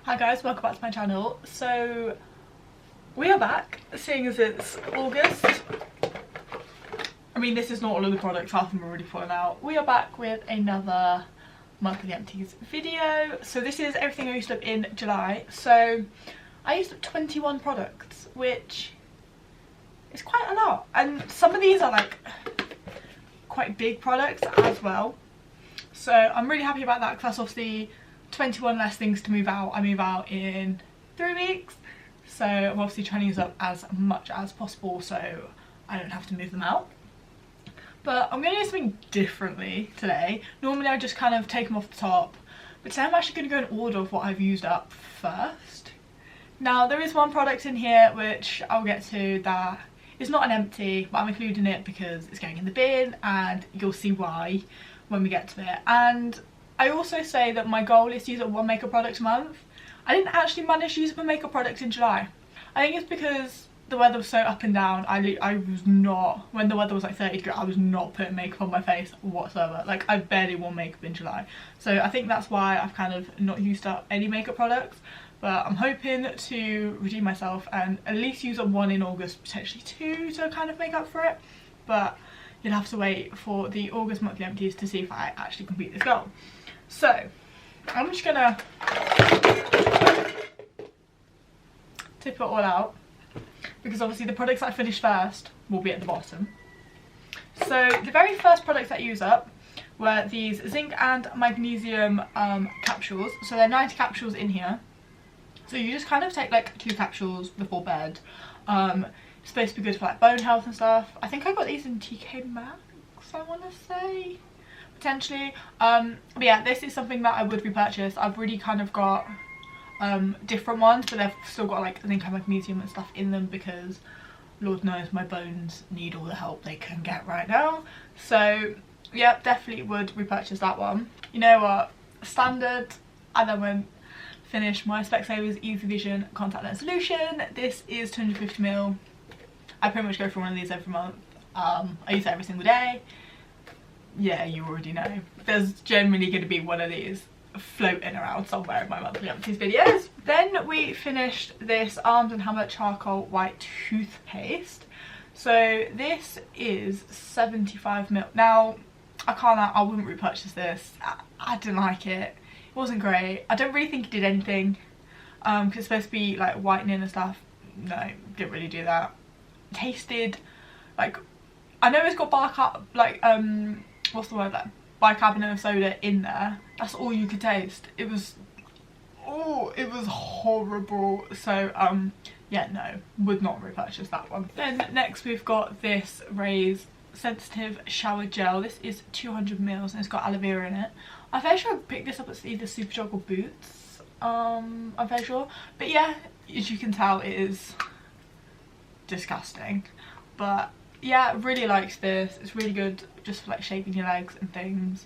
Hi guys, welcome back to my channel. So we are back, seeing as it's August. I mean, this is not all of the products, half of them are already falling out. We are back with another monthly empties video. So this is everything I used up in July. So I used up 21 products, which is quite a lot. And some of these are like quite big products as well. So I'm really happy about that because that's obviously 21 less things to move out. I move out in 3 weeks, so I'm obviously trying to use up as much as possible so I don't have to move them out. But I'm going to do something differently today. Normally I just kind of take them off the top, but today I'm actually going to go in order of what I've used up first. Now there is one product in here which I'll get to that is not an empty, but I'm including it because it's going in the bin and you'll see why when we get to it. And I also say that my goal is to use up one makeup product a month. I didn't actually manage to use up a makeup product in July. I think it's because the weather was so up and down. I was not, when the weather was like 30 degrees, I was not putting makeup on my face whatsoever. Like, I barely wore makeup in July. So I think that's why I've kind of not used up any makeup products. But I'm hoping to redeem myself and at least use up one in August, potentially two, to kind of make up for it. But you'll have to wait for the August monthly empties to see if I actually complete this goal. So I'm just gonna tip it all out because obviously the products I finish first will be at the bottom. So the very first products that I use up were these zinc and magnesium capsules. So there are 90 capsules in here. So you just kind of take like 2 capsules before bed. It's supposed to be good for like bone health and stuff. I think I got these in TK Maxx, I want to say. Potentially. But yeah, this is something that I would repurchase. I've really kind of got different ones, but they've still got like zinc and magnesium and stuff in them because Lord knows my bones need all the help they can get right now. So yeah, definitely would repurchase that one. You know what, standard. And then when finish my Specsavers Easy Vision contact lens solution. This is 250ml. I pretty much go for one of these every month. I use it every single day. Yeah, you already know. There's generally going to be one of these floating around somewhere in my monthly empties videos. Then we finished this Arms & Hammer charcoal white toothpaste. So this is 75ml. Now I can't lie, I wouldn't repurchase this. I didn't like it. It wasn't great. I don't really think it did anything because it's supposed to be like whitening and stuff. No, didn't really do that. Tasted like, I know it's got what's the word, like bicarbonate of soda in there. That's all you could taste. It was, oh, it was horrible. So yeah, no, would not repurchase that one. Then next we've got this Raise Sensitive Shower Gel. This is 200ml and it's got aloe vera in it. I'm fairly sure I picked this up at either Superdrug or Boots. I'm fairly sure. But yeah, as you can tell, it is disgusting. But yeah, really liked this. It's really good just for like shaving your legs and things.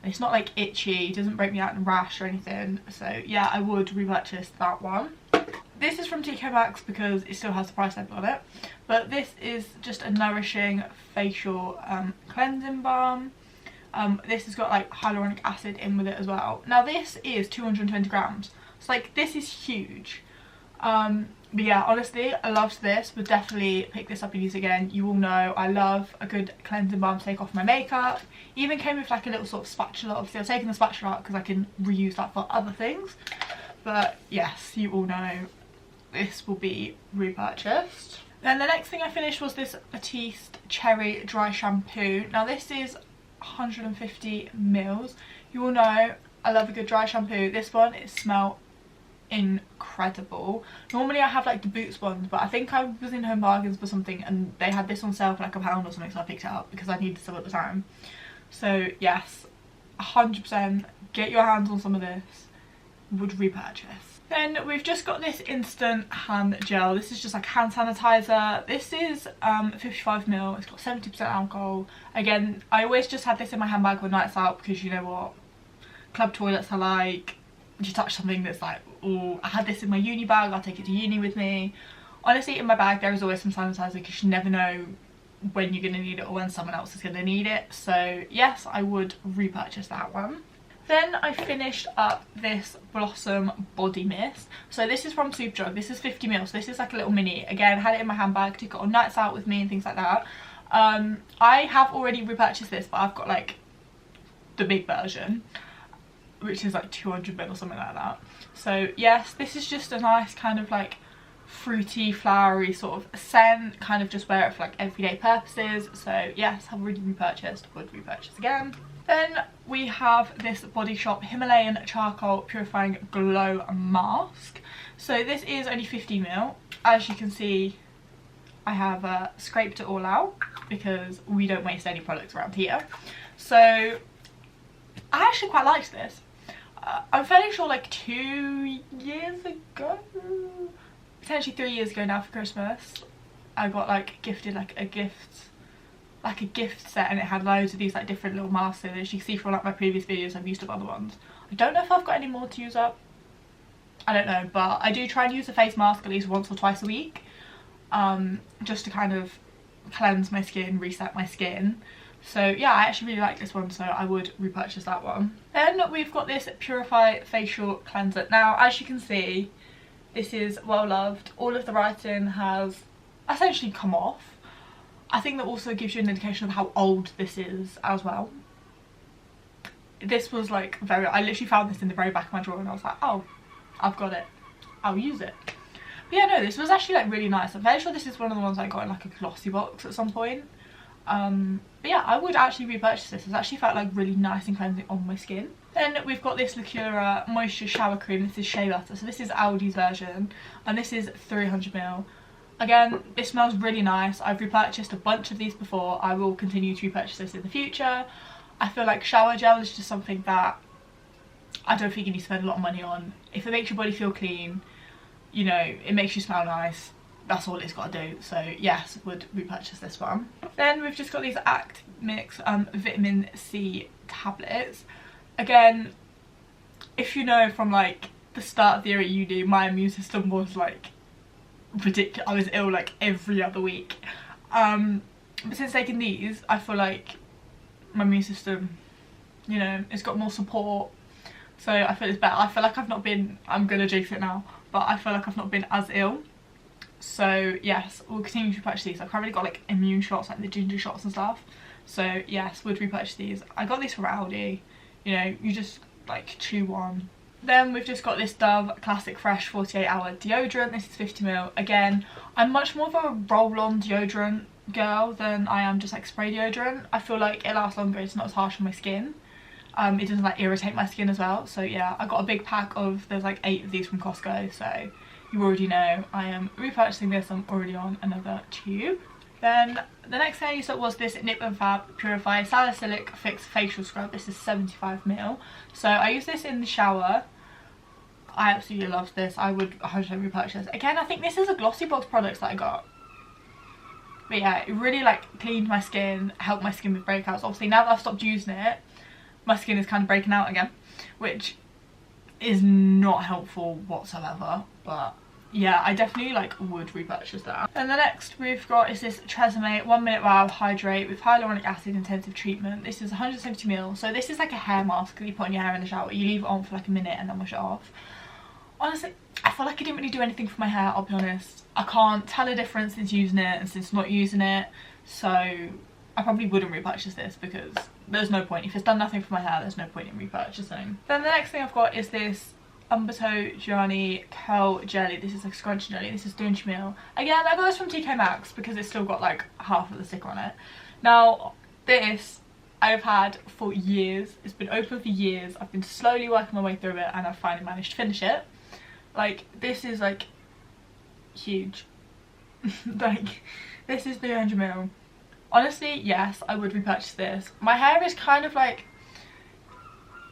And it's not like itchy, it doesn't break me out in rash or anything. So yeah, I would repurchase that one. This is from TK Maxx because it still has the price label on it. But this is just a nourishing facial cleansing balm. This has got like hyaluronic acid in with it as well. Now this is 220 grams. So like, this is huge. But yeah, honestly, I loved this. Would definitely pick this up and use again. You all know I love a good cleansing balm to take off my makeup. Even came with like a little sort of spatula. Obviously I've taken the spatula out because I can reuse that for other things. But yes, you all know this will be repurchased. Then the next thing I finished was this Batiste Cherry Dry Shampoo. Now this is 150ml. You all know I love a good dry shampoo. This one, it smelled incredible. Normally I have like the Boots ones, but I think I was in Home Bargains for something and they had this on sale for like £1 or something, so I picked it up because I needed some at the time. So yes, 100% get your hands on some of this. Would repurchase. Then we've just got this instant hand gel. This is just like hand sanitizer. This is 55ml. It's got 70% alcohol. Again, I always just had this in my handbag for nights out because you know what, club toilets are like, you touch something that's like, oh, I had this in my uni bag, I'll take it to uni with me. Honestly, in my bag there is always some sanitizer because you never know when you're going to need it or when someone else is going to need it. So yes, I would repurchase that one. Then I finished up this Blossom body mist. So this is from Superdrug. This is 50ml, so this is like a little mini. Again, had it in my handbag, took it on nights out with me and things like that. I have already repurchased this, but I've got like the big version, which is like 200ml or something like that. So yes, this is just a nice kind of like fruity, flowery sort of scent, kind of just wear it for like everyday purposes. So yes, I've already repurchased, would repurchase again. Then we have this Body Shop Himalayan Charcoal Purifying Glow Mask. So this is only 50ml. As you can see, I have scraped it all out because we don't waste any products around here. So I actually quite liked this. I'm fairly sure like 2 years ago, potentially 3 years ago now for Christmas, I got like gifted like a gift set, and it had loads of these like different little masks in it. As you can see from like my previous videos, I've used up other ones. I don't know if I've got any more to use up, I don't know, but I do try and use a face mask at least once or twice a week, just to kind of cleanse my skin, reset my skin. So yeah, I actually really like this one, so I would repurchase that one. Then we've got this Purify Facial Cleanser. Now as you can see, this is well loved. All of the writing has essentially come off. I think that also gives you an indication of how old this is as well. This was like I literally found this in the very back of my drawer and I was like, oh, I've got it, I'll use it. But yeah, no, this was actually like really nice. I'm very sure this is one of the ones I got in like a glossy box at some point. But yeah, I would actually repurchase this. It's actually felt like really nice and cleansing on my skin. Then we've got this Lacura Moisture Shower Cream. This is shea butter, so this is Aldi's version, and this is 300ml. Again, this smells really nice. I've repurchased a bunch of these before. I will continue to repurchase this in the future. I feel like shower gel is just something that I don't think you need to spend a lot of money on. If it makes your body feel clean, you know, it makes you smell nice, that's all it's got to do. So yes, would repurchase this one. Then we've just got these Act Mix vitamin C tablets. Again, if you know from like the start of the year at uni, my immune system was like ridiculous. I was ill like every other week. But since taking these, I feel like my immune system, you know, it's got more support. So I feel it's better. I feel like I've not been, I'm gonna jinx it now, but I feel like I've not been as ill. So yes, we'll continue to repurchase these. I've currently got like immune shots, like the ginger shots and stuff. So yes, would repurchase these. I got these from Aldi. You know, you just like chew one. Then we've just got this Dove Classic Fresh 48-hour deodorant. This is 50ml. Again, I'm much more of a roll-on deodorant girl than I am just like spray deodorant. I feel like it lasts longer, it's not as harsh on my skin. It doesn't like irritate my skin as well. So yeah, I got a big pack of, there's like 8 of these from Costco, so you already know I am repurchasing this. I'm already on another tube. Then the next thing I used up was this Nip and Fab Purify Salicylic Fix Facial Scrub. This is 75ml. So I use this in the shower. I absolutely love this. I would 100% repurchase. Again, I think this is a glossy box product that I got. But yeah, it really like cleaned my skin, helped my skin with breakouts. Obviously now that I've stopped using it, my skin is kind of breaking out again, which is not helpful whatsoever. But yeah, I definitely like would repurchase that. And the next we've got is this Tresemme 1 Minute Wow Hydrate with Hyaluronic Acid Intensive Treatment. This is 170ml. So this is like a hair mask that you put on your hair in the shower. You leave it on for like a minute and then wash it off. Honestly, I feel like it didn't really do anything for my hair, I'll be honest. I can't tell a difference since using it and since not using it. So I probably wouldn't repurchase this because there's no point. If it's done nothing for my hair, there's no point in repurchasing. Then the next thing I've got is this Umberto Gianni Curl Jelly. This is like scrunchie jelly. This is 200ml. Again, I got this from TK Maxx because it's still got like half of the sticker on it. Now, this I've had for years. It's been open for years. I've been slowly working my way through it and I've finally managed to finish it. Like, this is like huge. Like, this is 300ml. Honestly, yes, I would repurchase this. My hair is kind of like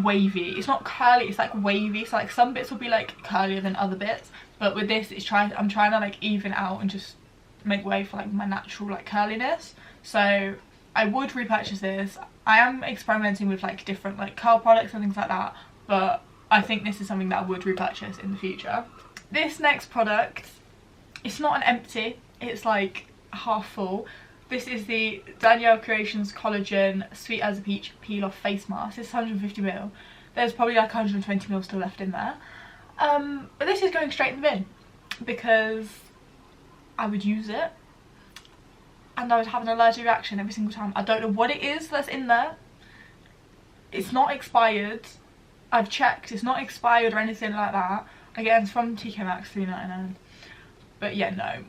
wavy. It's not curly, it's like wavy. So like some bits will be like curlier than other bits. But with this, I'm trying to like even out and just make way for like my natural like curliness. So I would repurchase this. I am experimenting with like different like curl products and things like that. But I think this is something that I would repurchase in the future. This next product, it's not an empty, it's like half full. This is the Danielle Creations Collagen Sweet as a Peach Peel Off Face Mask. It's 150ml. There's probably like 120ml still left in there. But this is going straight in the bin because I would use it and I would have an allergic reaction every single time. I don't know what it is that's in there. It's not expired. I've checked, it's not expired or anything like that. Again, it's from TK Maxx, $3.99. But yeah, no,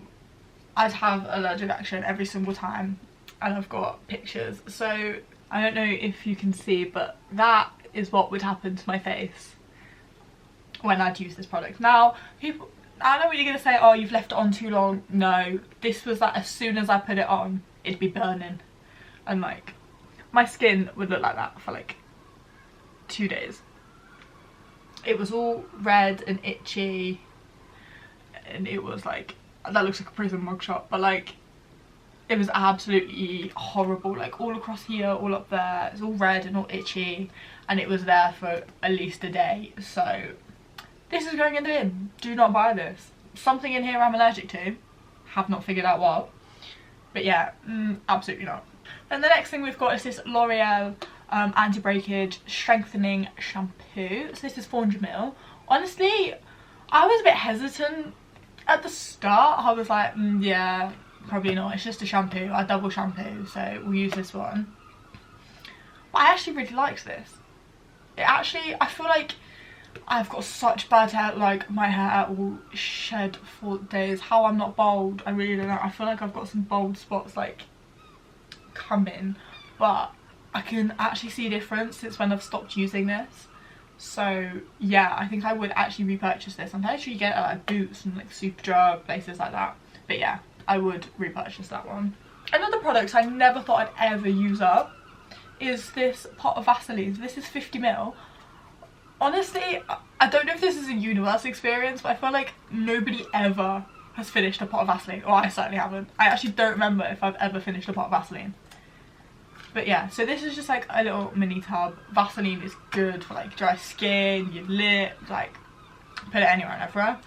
I'd have an allergic reaction every single time, and I've got pictures. So I don't know if you can see, but that is what would happen to my face when I'd use this product. Now, people, I know what you're gonna say, oh, you've left it on too long. No, this was like, as soon as I put it on, it'd be burning, and like my skin would look like that for like 2 days. It was all red and itchy, and it was like, that looks like a prison mugshot, but like it was absolutely horrible. Like all across here, all up there, it's all red and all itchy, and it was there for at least a day. So this is going in the bin. Do not buy this. Something in here I'm allergic to, have not figured out what, but yeah, absolutely not. And the next thing we've got is this L'Oreal anti-breakage strengthening shampoo. So this is 400ml. Honestly, I was a bit hesitant at the start. I was like, yeah, probably not. It's just a shampoo. I double shampoo, so we'll use this one. But I actually really liked this. It actually, I feel like I've got such bad hair, like my hair will shed for days. How I'm not bald, I really don't know. I feel like I've got some bald spots like coming, but I can actually see a difference since when I've stopped using this. So yeah, I think I would actually repurchase this. I'm pretty sure you get it at like Boots and like Superdrug, places like that. But yeah, I would repurchase that one. Another product I never thought I'd ever use up is this pot of Vaseline. This is 50ml. Honestly, I don't know if this is a universal experience, but I feel like nobody ever has finished a pot of Vaseline. Or I certainly haven't. I actually don't remember if I've ever finished a pot of Vaseline. But yeah, so this is just like a little mini tub. Vaseline is good for like dry skin, your lips, like put it anywhere and everywhere.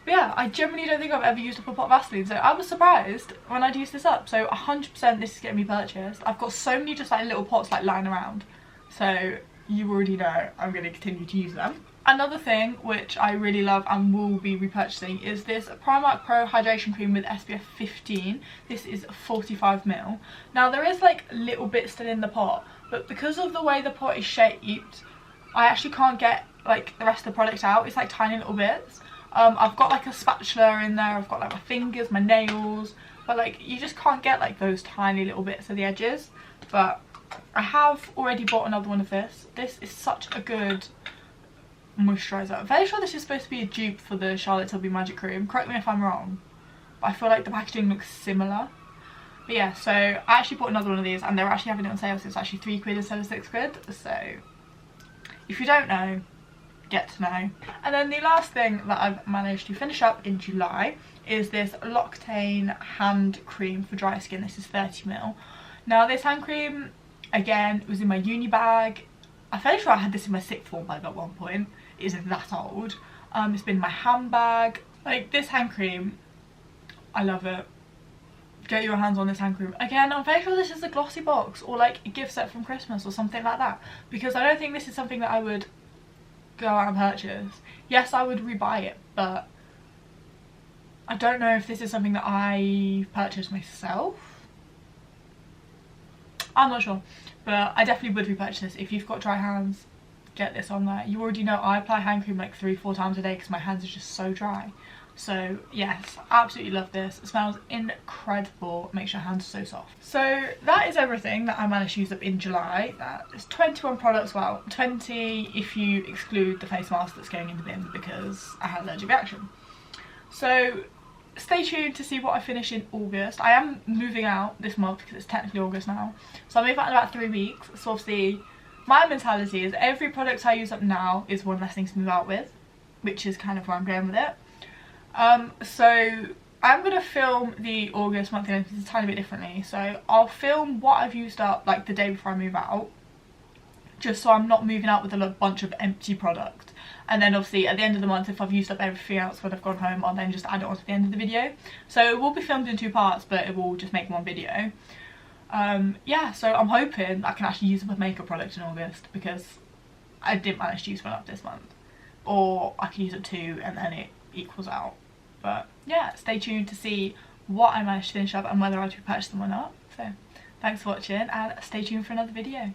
But yeah, I generally don't think I've ever used up a pot of Vaseline, so I was surprised when I'd used this up. So 100% this is getting me purchased. I've got so many just like little pots like lying around, so you already know I'm going to continue to use them. Another thing which I really love and will be repurchasing is this Primark Pro Hydration Cream with SPF 15. This is 45ml. Now there is like little bits still in the pot, but because of the way the pot is shaped, I actually can't get like the rest of the product out. It's like tiny little bits. I've got like a spatula in there, I've got like my fingers, my nails, but like you just can't get like those tiny little bits of the edges. But I have already bought another one of this. This is such a good moisturiser. I'm very sure this is supposed to be a dupe for the Charlotte Tilbury Magic Cream. Correct me if I'm wrong, but I feel like the packaging looks similar. But yeah, so I actually bought another one of these and they're actually having it on sale, so it's actually £3 instead of £6. So if you don't know, get to know. And then the last thing that I've managed to finish up in July is this L'Occitane hand cream for dry skin. This is 30ml. Now this hand cream, again, was in my uni bag. I'm fairly sure I had this in my sixth form bag at one point. It isn't that old. It's been in my handbag. Like this hand cream, I love it. Get your hands on this hand cream. Again, I'm very sure this is a glossy box or like a gift set from Christmas or something like that, because I don't think this is something that I would go out and purchase. Yes, I would rebuy it, but I don't know if this is something that I purchased myself. I'm not sure, but I definitely would repurchase this. If you've got dry hands, get this on there. You already know I apply hand cream like 3-4 times a day because my hands are just so dry. So yes, absolutely love this. It smells incredible, makes your hands so soft. So that is everything that I managed to use up in July. That is 21 products, well 20 if you exclude the face mask that's going in the bin because I had an allergic reaction. So stay tuned to see what I finish in August. I am moving out this month because it's technically August now. So I'll move out in about 3 weeks. So obviously my mentality is every product I use up now is one less thing to move out with, which is kind of where I'm going with it. So I'm going to film the August monthly empties a tiny bit differently. So I'll film what I've used up like the day before I move out, just so I'm not moving out with a bunch of empty product. And then obviously at the end of the month, if I've used up everything else when I've gone home, I'll then just add it on to the end of the video. So it will be filmed in 2 parts, but it will just make one video. Yeah, so I'm hoping I can actually use up a makeup product in August because I didn't manage to use one up this month, or I can use it 2 and then it equals out. But yeah, stay tuned to see what I managed to finish up and whether I should purchase them or not. So thanks for watching and stay tuned for another video.